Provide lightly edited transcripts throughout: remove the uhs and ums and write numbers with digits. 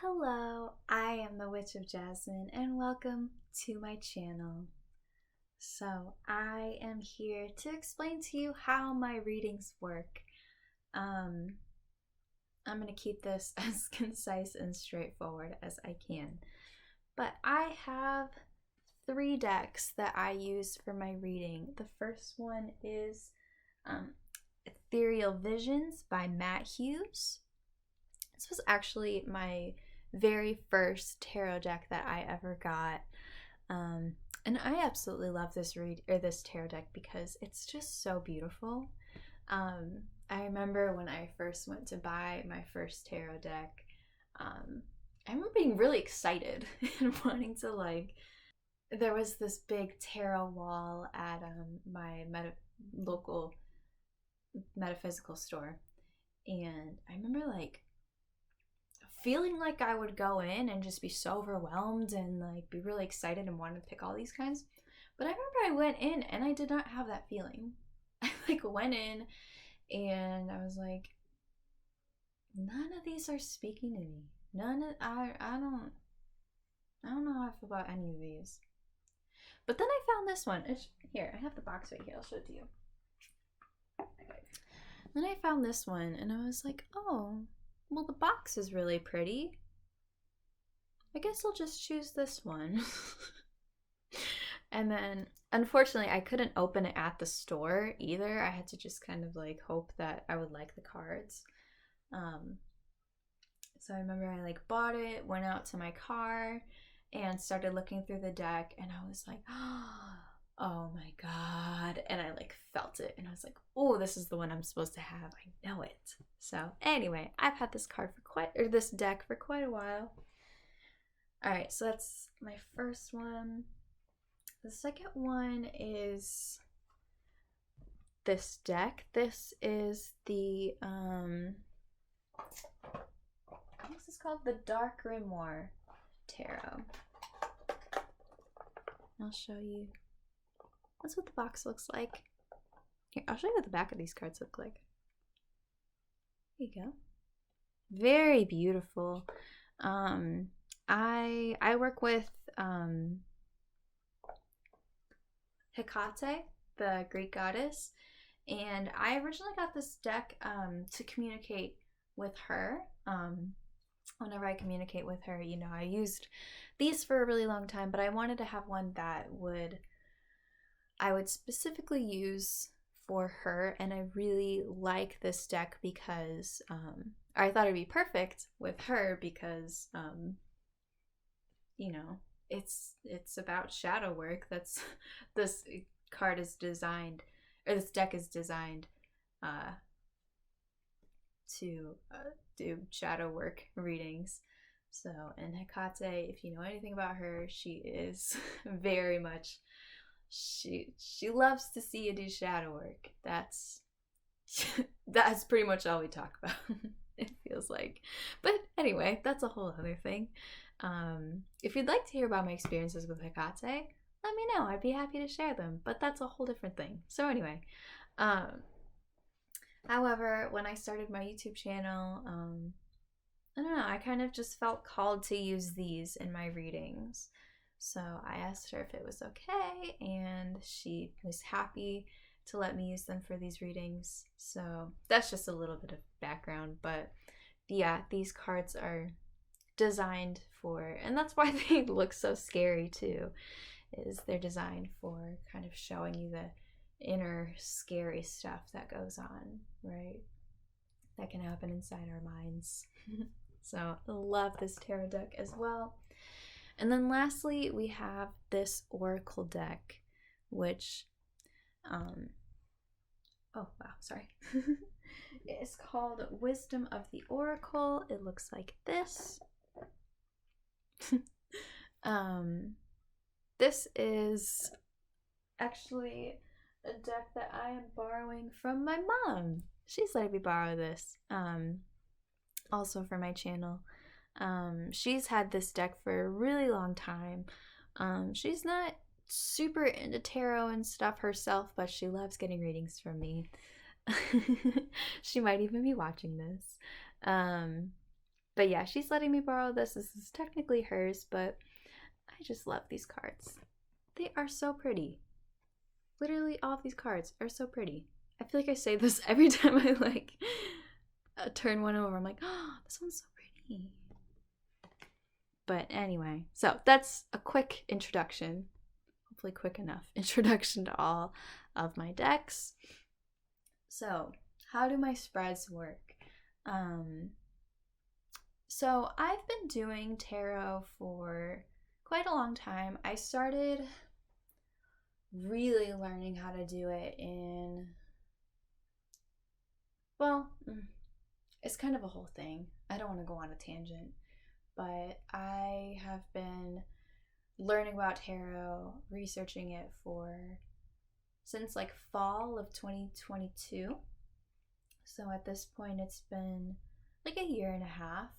Hello, I am the Witch of Jasmine and welcome to my channel. So, I am here to explain to you how my readings work. I'm going to keep this as concise and straightforward as I can. But I have 3 decks that I use for my reading. The first one is Ethereal Visions by Matt Hughes. This was actually my very first tarot deck that I ever got. And I absolutely love this tarot deck because it's just so beautiful. I remember when I first went to buy my first tarot deck, I remember being really excited and wanting to there was this big tarot wall at my local metaphysical store, and I remember feeling like I would go in and just be so overwhelmed and be really excited and want to pick all these kinds. But I remember I went in and I did not have that feeling. I went in and I was like, none of these are speaking to me. I don't know how I feel about any of these. But then I found this one. Here, I have the box right here. I'll show it to you. Okay. Then I found this one and I was like, oh, well, the box is really pretty. I guess I'll just choose this one. And then, unfortunately, I couldn't open it at the store either. I had to just kind of hope that I would like the cards. So I remember I bought it, went out to my car, and started looking through the deck, and I was like, oh my god. And I felt it, and I was like, oh, this is the one I'm supposed to have. I know it. So anyway, I've had this this deck for quite a while. All right, so that's my first one. The second one is this deck. This is the what's this called? The Dark Grimoire Tarot. I'll show you. That's what the box looks like. Here, I'll show you what the back of these cards look like. There you go. Very beautiful. I work with Hecate, the Greek goddess, and I originally got this deck to communicate with her. Whenever I communicate with her, I used these for a really long time, but I wanted to have one that I would specifically use for her, and I really like this deck because I thought it'd be perfect with her because it's about shadow work. That's this card is designed, or this deck is designed to do shadow work readings. So, and Hecate, if you know anything about her, she is very much, she loves to see you do shadow work. That's pretty much all we talk about. It feels like. But anyway, that's a whole other thing. If you'd like to hear about my experiences with Hecate, let me know. I'd be happy to share them, but that's a whole different thing. So anyway, however, when I started my YouTube channel, I don't know, I kind of just felt called to use these in my readings. So I asked her if it was okay, and she was happy to let me use them for these readings. So that's just a little bit of background, but yeah, these cards are designed for, and that's why they look so scary too, is they're designed for kind of showing you the inner scary stuff that goes on, right? That can happen inside our minds. So I love this tarot deck as well. And then lastly, we have this oracle deck, which oh wow, sorry. It's called Wisdom of the Oracle. It looks like this. This is actually a deck that I am borrowing from my mom. She's letting me borrow this, also for my channel. She's had this deck for a really long time. She's not super into tarot and stuff herself, but she loves getting readings from me. She might even be watching this. But yeah, she's letting me borrow this. This is technically hers, but I just love these cards. They are so pretty. Literally all of these cards are so pretty. I feel like I say this every time I like turn one over. I'm like, oh, this one's so pretty. But anyway, so that's a quick introduction. Hopefully quick enough introduction to all of my decks. So how do my spreads work? So I've been doing tarot for quite a long time. I started really learning how to do it in, well, it's kind of a whole thing. I don't want to go on a tangent, but I have been learning about tarot, researching it since like fall of 2022. So at this point, it's been like a year and a half.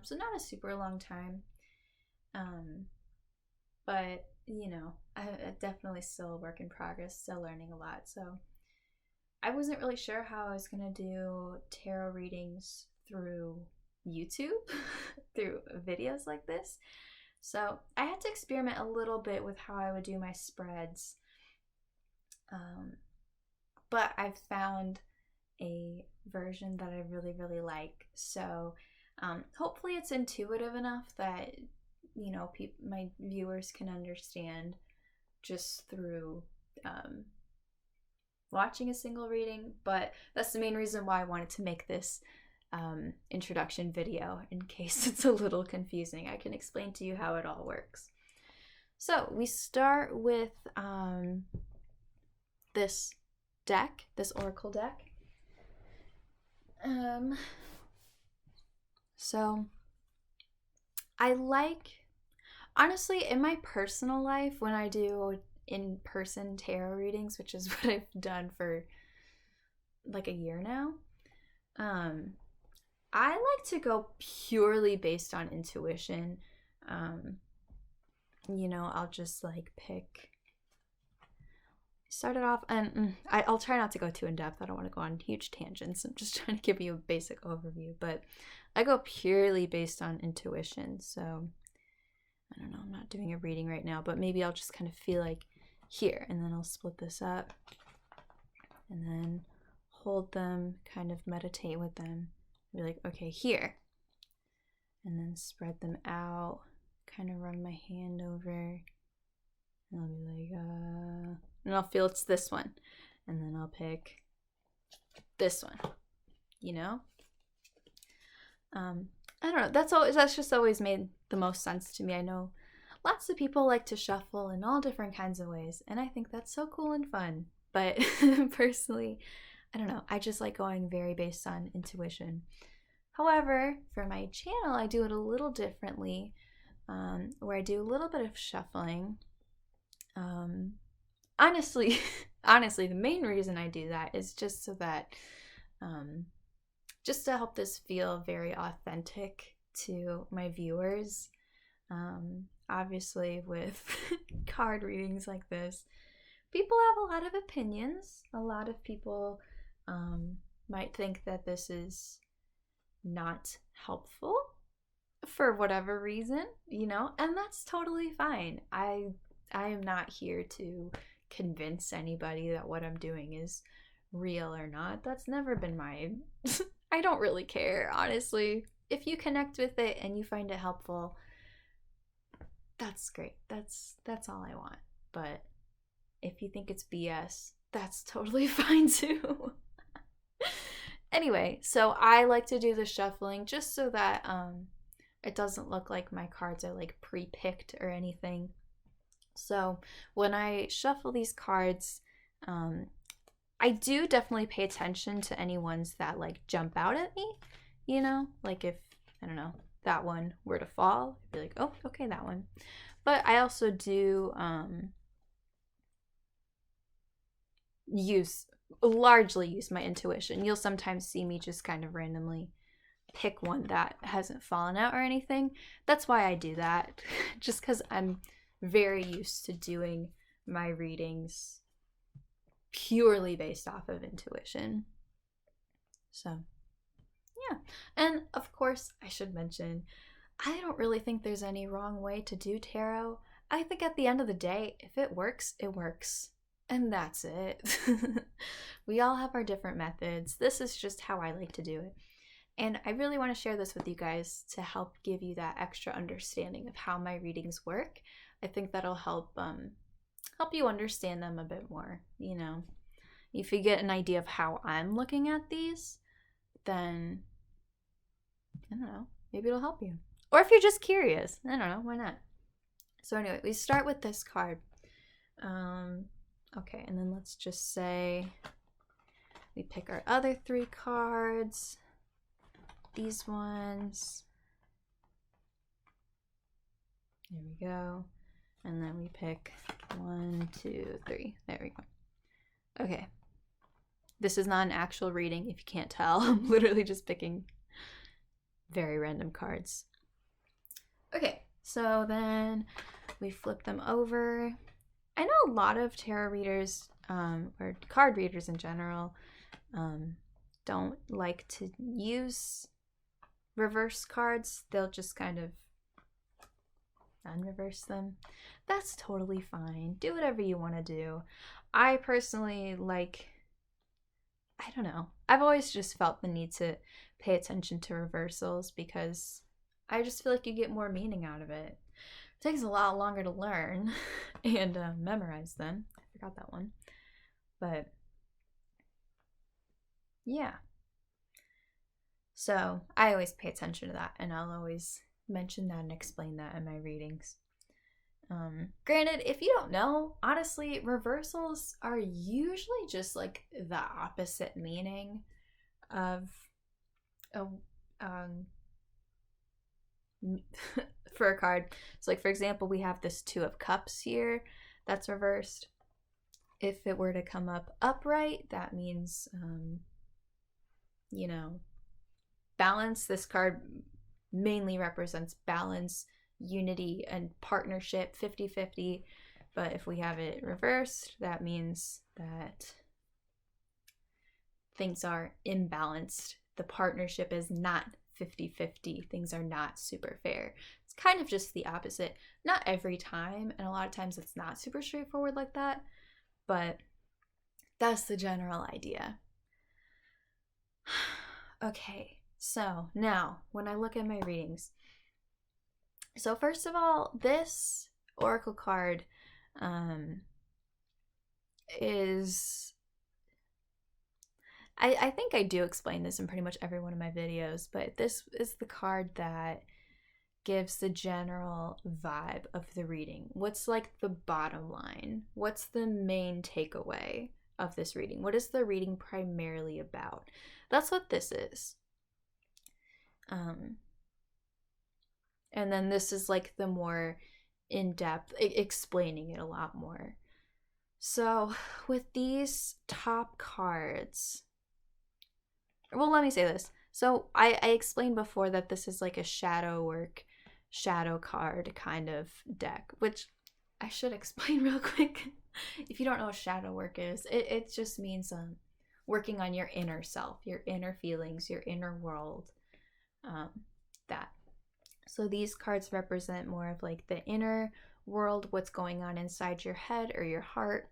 So not a super long time. But you know, I definitely still a work in progress, still learning a lot. So I wasn't really sure how I was gonna do tarot readings through YouTube, through videos like this. So I had to experiment a little bit with how I would do my spreads. But I've found a version that I really, really like. So hopefully it's intuitive enough that, you know, my viewers can understand just through watching a single reading. But that's the main reason why I wanted to make this introduction video, in case it's a little confusing. I can explain to you how it all works. So we start with this deck, this oracle deck. So I like, honestly, in my personal life, when I do in-person tarot readings, which is what I've done for like a year now, I like to go purely based on intuition. You know, I'll just like start it off, and I'll try not to go too in depth. I don't want to go on huge tangents. I'm just trying to give you a basic overview, but I go purely based on intuition. So I don't know, I'm not doing a reading right now, but maybe I'll just kind of feel like here, and then I'll split this up and then hold them, kind of meditate with them, be like, okay, here, and then spread them out, kind of run my hand over, and I'll be like, and I'll feel it's this one, and then I'll pick this one, you know? I don't know, that's just always made the most sense to me. I know lots of people like to shuffle in all different kinds of ways, and I think that's so cool and fun. But personally, I don't know, I just like going very based on intuition. However, for my channel, I do it a little differently, where I do a little bit of shuffling. Honestly, the main reason I do that is just so that, just to help this feel very authentic to my viewers. Obviously, with card readings like this, people have a lot of opinions. A lot of people might think that this is not helpful for whatever reason, you know, and that's totally fine. I am not here to convince anybody that what I'm doing is real or not. That's never been my I don't really care, honestly. If you connect with it and you find it helpful, that's great. That's all I want. But if you think it's BS, that's totally fine too. Anyway, so I like to do the shuffling just so that it doesn't look like my cards are like pre-picked or anything. So when I shuffle these cards, I do definitely pay attention to any ones that like jump out at me, you know, like if, I don't know, that one were to fall, I'd be like, oh, okay, that one. But I also do largely use my intuition. You'll sometimes see me just kind of randomly pick one that hasn't fallen out or anything. That's why I do that, just because I'm very used to doing my readings purely based off of intuition. So Yeah. And of course, I should mention, I don't really think there's any wrong way to do tarot. I think at the end of the day, if it works, it works. And that's it. We all have our different methods. This is just how I like to do it. And I really want to share this with you guys to help give you that extra understanding of how my readings work. I think that'll help you understand them a bit more. You know, if you get an idea of how I'm looking at these, then I don't know, maybe it'll help you. Or if you're just curious, I don't know, why not? So anyway, we start with this card. Okay, and then let's just say we pick our other 3 cards. These ones. There we go. And then we pick 1, 2, 3. There we go. Okay. This is not an actual reading, if you can't tell. I'm literally just picking very random cards. Okay, so then we flip them over. I know a lot of tarot readers, or card readers in general, don't like to use reverse cards. They'll just kind of unreverse them. That's totally fine. Do whatever you want to do. I personally I don't know. I've always just felt the need to pay attention to reversals because I just feel like you get more meaning out of it. It takes a lot longer to learn and memorize them. I forgot that one. But yeah. So I always pay attention to that, and I'll always mention that and explain that in my readings. Granted, if you don't know, honestly, reversals are usually just like the opposite meaning of for a card. So like, for example, we have this 2 of Cups here that's reversed. If it were to come up upright, that means you know, balance. This card mainly represents balance, unity, and partnership, 50-50. But if we have it reversed, that means that things are imbalanced. The partnership is not 50-50. Things are not super fair. It's kind of just the opposite. Not every time, and a lot of times it's not super straightforward like that, but that's the general idea. Okay, so now when I look at my readings, so first of all, this oracle card is, I think I do explain this in pretty much every one of my videos, but this is the card that gives the general vibe of the reading. What's like the bottom line? What's the main takeaway of this reading? What is the reading primarily about? That's what this is. And then this is like the more in-depth, explaining it a lot more. So with these top cards, well, let me say this. So I explained before that this is like a shadow card kind of deck, which I should explain real quick. If you don't know what shadow work is, it just means working on your inner self, your inner feelings, your inner world. That. So these cards represent more of like the inner world, what's going on inside your head or your heart.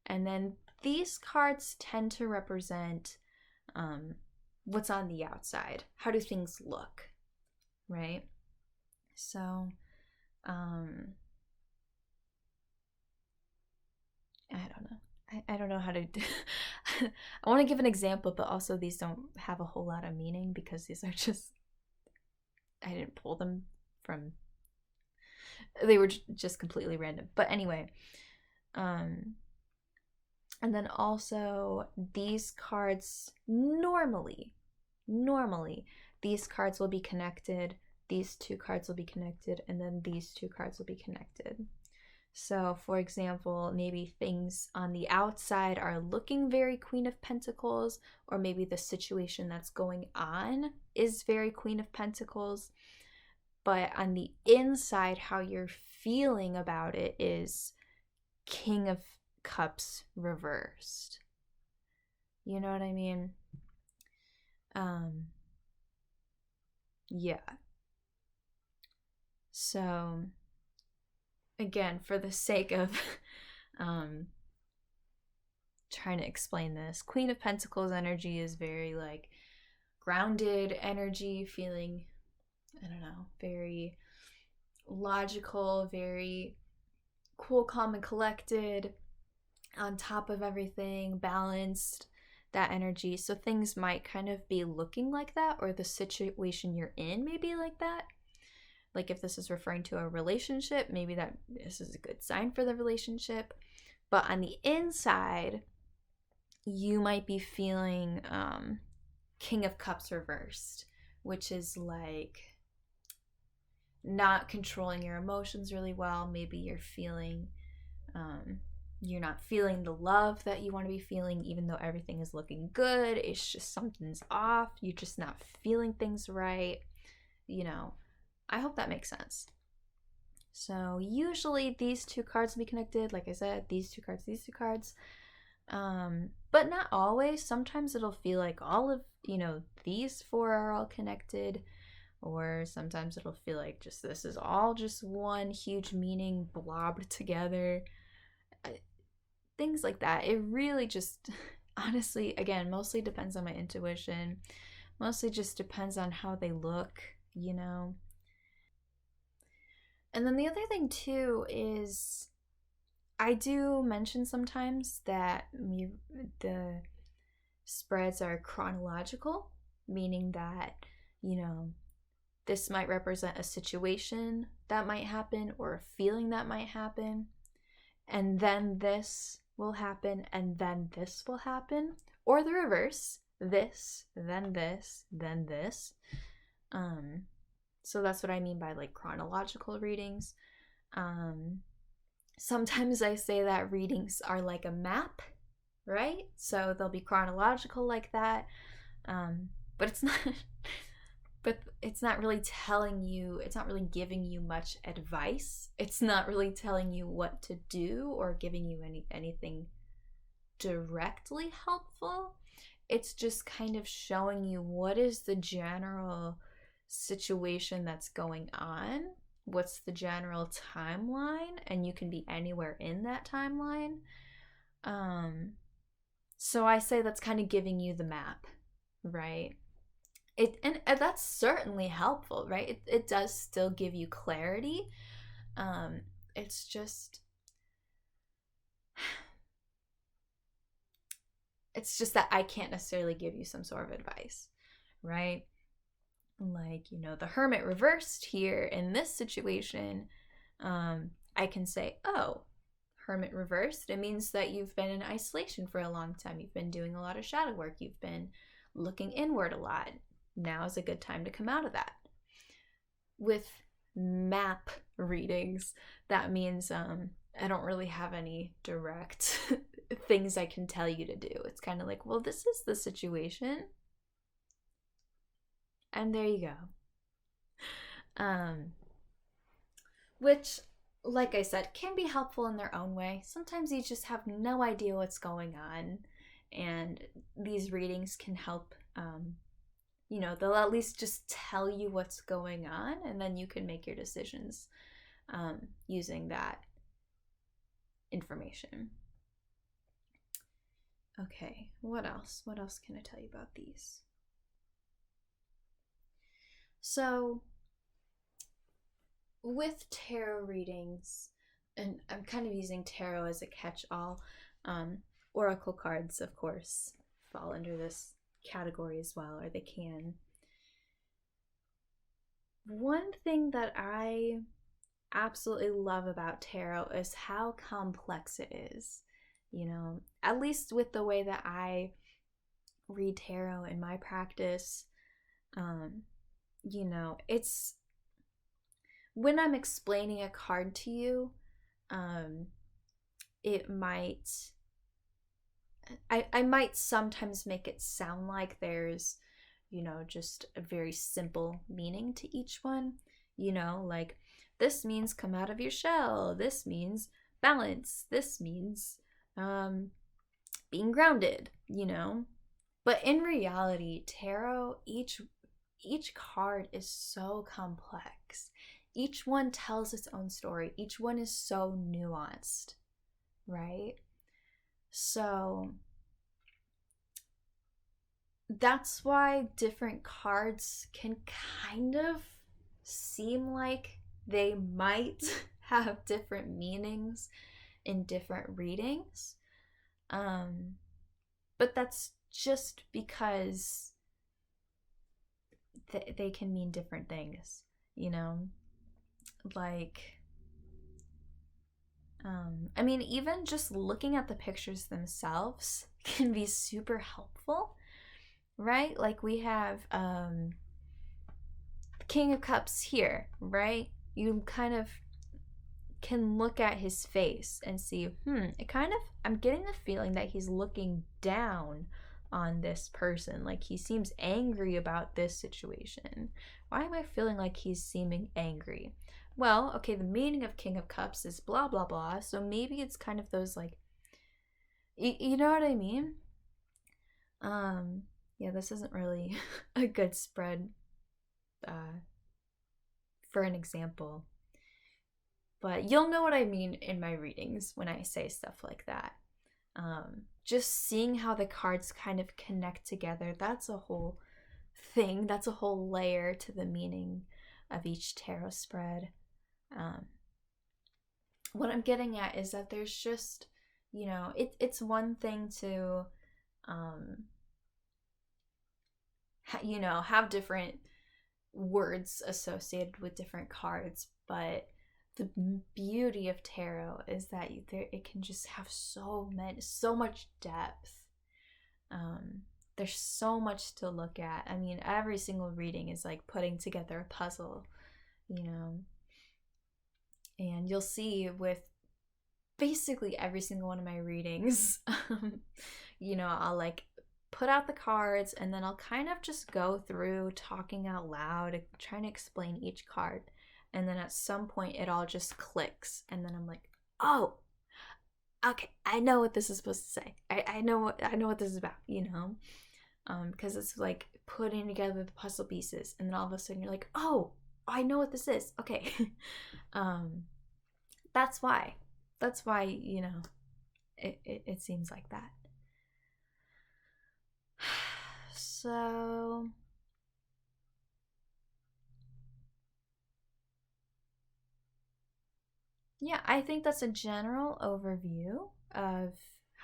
And then these cards tend to represent what's on the outside. How do things look, right? So, I don't know. I don't know how to do. I want to give an example, but also these don't have a whole lot of meaning because these are just, I didn't pull them from, they were just completely random. But anyway, and then also these cards, normally, these cards will be connected, these 2 cards will be connected, and then these 2 cards will be connected. So, for example, maybe things on the outside are looking very Queen of Pentacles, or maybe the situation that's going on is very Queen of Pentacles, but on the inside, how you're feeling about it is King of Cups reversed. You know what I mean? Yeah. So, again, for the sake of trying to explain this, Queen of Pentacles energy is very like grounded energy, feeling, I don't know, very logical, very cool, calm, and collected, on top of everything, balanced, that energy. So things might kind of be looking like that, or the situation you're in may be like that. Like if this is referring to a relationship, maybe that this is a good sign for the relationship. But on the inside, you might be feeling King of Cups reversed, which is like not controlling your emotions really well. Maybe you're feeling you're not feeling the love that you want to be feeling, even though everything is looking good. It's just something's off. You're just not feeling things right. You know, I hope that makes sense. So usually these two cards will be connected. Like I said, these two cards. But not always. Sometimes it'll feel like all of, these four are all connected. Or sometimes it'll feel like just this is all just one huge meaning blobbed together. Things like that. It really just, honestly, again, mostly depends on my intuition. Mostly just depends on how they look, And then the other thing too is I do mention sometimes that the spreads are chronological, meaning that, this might represent a situation that might happen or a feeling that might happen, and then this will happen, and then this will happen, or the reverse, this, then this, then this. So that's what I mean by like chronological readings. Sometimes I say that readings are like a map, right? So they'll be chronological like that, but it's not. But it's not really telling you. It's not really giving you much advice. It's not really telling you what to do or giving you anything directly helpful. It's just kind of showing you what is the general situation that's going on. What's the general timeline, and you can be anywhere in that timeline. So I say that's kind of giving you the map, right? And that's certainly helpful, right? It does still give you clarity. It's just that I can't necessarily give you some sort of advice, right? Like, the Hermit reversed here in this situation, I can say, oh, Hermit reversed, it means that you've been in isolation for a long time. You've been doing a lot of shadow work. You've been looking inward a lot. Now is a good time to come out of that. With map readings, that means I don't really have any direct things I can tell you to do. It's kind of like, well, this is the situation, and there you go. Which, like I said, can be helpful in their own way. Sometimes you just have no idea what's going on, and these readings can help. They'll at least just tell you what's going on, and then you can make your decisions using that information. Okay, what else? What else can I tell you about these? So, with tarot readings, and I'm kind of using tarot as a catch-all, oracle cards, of course, fall under this category as well, or they can. One thing that I absolutely love about tarot is how complex it is. At least with the way that I read tarot in my practice, it's when I'm explaining a card to you, it might I might sometimes make it sound like there's, just a very simple meaning to each one. Like this means come out of your shell. This means balance. This means being grounded, But in reality, tarot, each each card is so complex. Each one tells its own story. Each one is so nuanced, right? So that's why different cards can kind of seem like they might have different meanings in different readings. But that's just because they can mean different things, you know? Like, I mean, even just looking at the pictures themselves can be super helpful, right? Like we have King of Cups here, right? You kind of can look at his face and see, I'm getting the feeling that he's looking down on this person. Like he seems angry about this situation. Why am I feeling like he's seeming angry? Well, okay, the meaning of King of Cups is blah, blah, blah. So maybe it's kind of those like, you know what I mean? Yeah, this isn't really a good spread for an example. But you'll know what I mean in my readings when I say stuff like that. Just seeing how the cards kind of connect together, that's a whole thing. That's a whole layer to the meaning of each tarot spread. What I'm getting at is that there's just, it's one thing to, have different words associated with different cards, but the beauty of tarot is that it can just have so much depth. There's so much to look at. I mean, every single reading is like putting together a puzzle, and you'll see with basically every single one of my readings, I'll like put out the cards and then I'll kind of just go through talking out loud, trying to explain each card. And then at some point it all just clicks. And then I'm like, oh, okay, I know what this is supposed to say. I know what this is about, because it's like putting together the puzzle pieces. And then all of a sudden you're like, oh, I know what this is. Okay. That's why, it seems like that. So yeah, I think that's a general overview of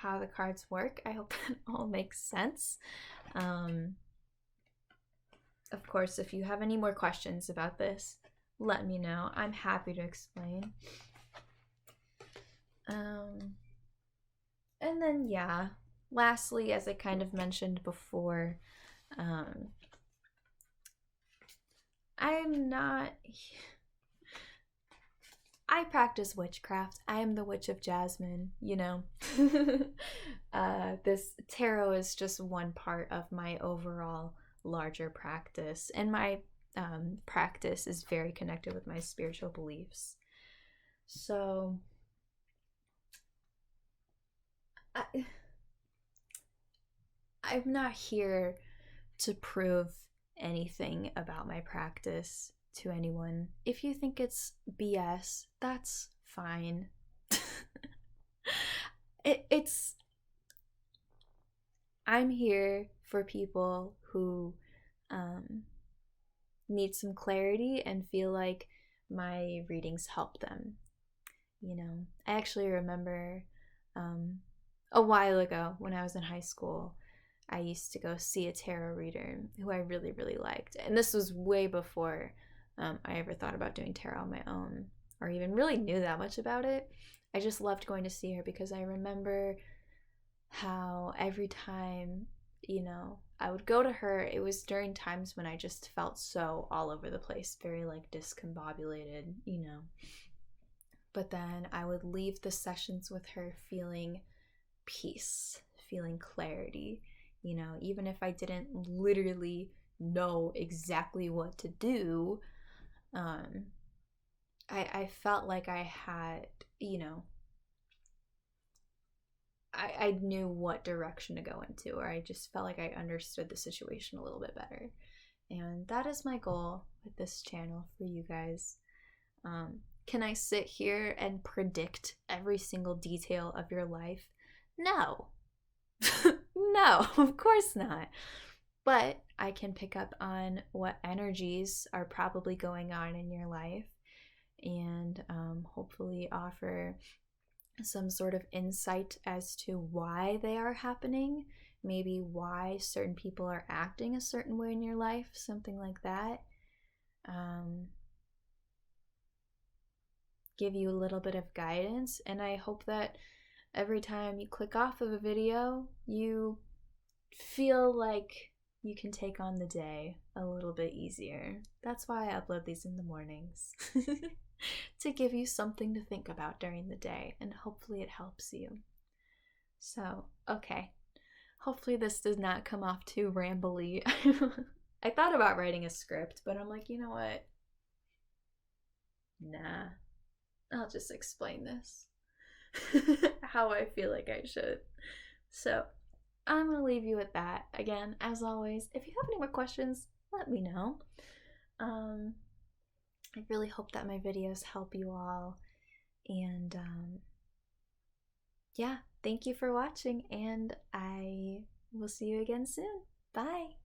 how the cards work. I hope that all makes sense. Of course, if you have any more questions about this, let me know. I'm happy to explain. And then, yeah, lastly, as I kind of mentioned before, I practice witchcraft. I am the Witch of Jasmine, This tarot is just one part of my overall larger practice, and my practice is very connected with my spiritual beliefs. So I'm not here to prove anything about my practice to anyone. If you think it's BS, that's fine. I'm here for people who need some clarity and feel like my readings help them. I actually remember a while ago when I was in high school, I used to go see a tarot reader who I really, really liked. And this was way before I ever thought about doing tarot on my own or even really knew that much about it. I just loved going to see her because I remember how every time, I would go to her, it was during times when I just felt so all over the place, very like discombobulated, But then I would leave the sessions with her feeling peace, feeling clarity, even if I didn't literally know exactly what to do. I felt like I had, I knew what direction to go into, or I just felt like I understood the situation a little bit better. And that is my goal with this channel for you guys. Can I sit here and predict every single detail of your life? No. No, of course not. But I can pick up on what energies are probably going on in your life and hopefully offer some sort of insight as to why they are happening, maybe why certain people are acting a certain way in your life, something like that. Give you a little bit of guidance, and I hope that every time you click off of a video, you feel like you can take on the day a little bit easier. That's why I upload these in the mornings. To give you something to think about during the day, and hopefully it helps you. So, okay. Hopefully this does not come off too rambly. I thought about writing a script, but I'm like, you know what? Nah. I'll just explain this. How I feel like I should. So, I'm going to leave you with that. Again, as always, if you have any more questions, let me know. I really hope that my videos help you all. And yeah, thank you for watching, and I will see you again soon. Bye!